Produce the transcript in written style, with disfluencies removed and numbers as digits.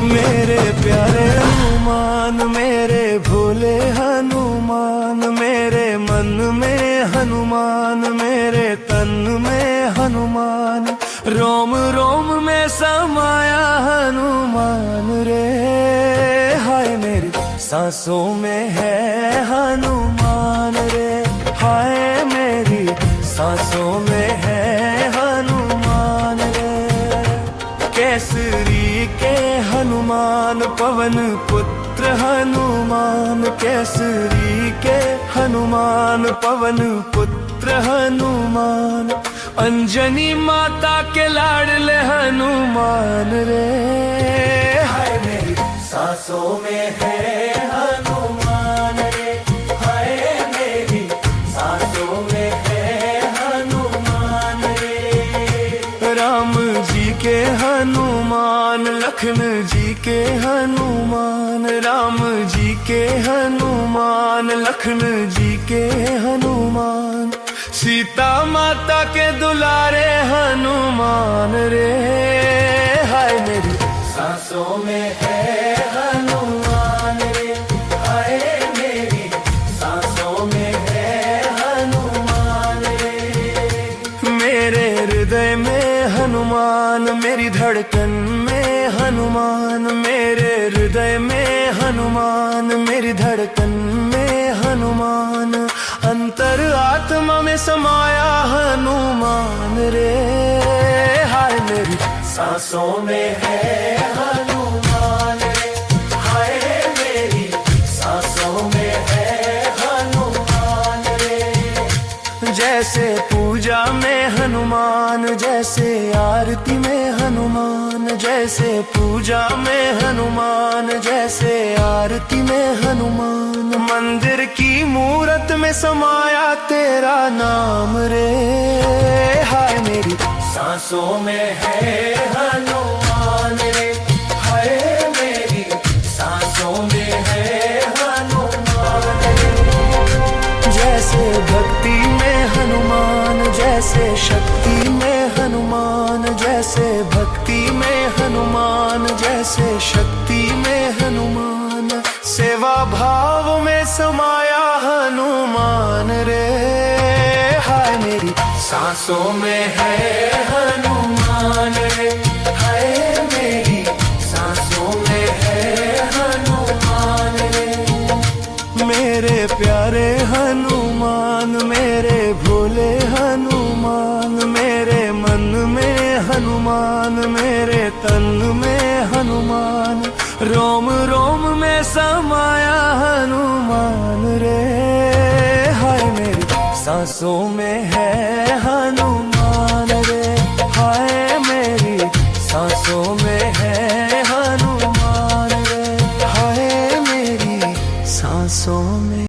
मेरे प्यारे हनुमान, मेरे भोले हनुमान, मेरे मन में हनुमान, मेरे तन में हनुमान, रोम रोम में समाया हनुमान रे। हाय मेरी सांसों में है हनुमान रे, हाय मेरी सांसों में है हनुमान रे। केसरी के हनुमान, पवन पुत्र हनुमान, केसरी के हनुमान, पवन पुत्र हनुमान, अंजनी माता के लाडले हनुमान रे। हाय मेरी सांसों में है हनुमान रे, हाय मेरी सांसों में है हनुमान रे। राम जी के हनुमान, लखन जी के हनुमान, राम जी के हनुमान, लखन जी के हनुमान, सीता माता के दुलारे हनुमान रे। हाय मेरी सांसों में है हनुमान रे, हाय मेरी सांसों में है हनुमान रे। मेरे हृदय में हनुमान, मेरी धड़कन में हनुमान, मेरे हृदय में हनुमान, मेरी धड़कन में हनुमान, अंतर आत्मा में समाया हनुमान रे। हाय मेरी सांसों में है हनुमान रे, हाय मेरी सांसों में है हनुमान रे। जैसे पूजा में हनुमान, जैसे आरती में हनुमान, जैसे पूजा में हनुमान, जैसे आरती में हनुमान, मंदिर की मूरत में समाया तेरा नाम रे। हाय मेरी सांसों में है हनुमान रे, हाय मेरी सांसों में है हनुमान रे। जैसे भक्ति में हनुमान, जैसे शक्ति में हनुमान, जैसे भक्ति में हनुमान, जैसे शक्ति में हनुमान, सेवा भाव में समाया हनुमान रे। हाय मेरी सांसों में है हनुमान रे, हाय मेरी सांसों में है हनुमान रे। मेरे प्यारे हनुमान, मेरे भोले हनुमान, मेरे मन में हनुमान, मेरे तन में हनुमान, रोम रोम में समाया हनुमान रे। हाय मेरी सांसों में है हनुमान।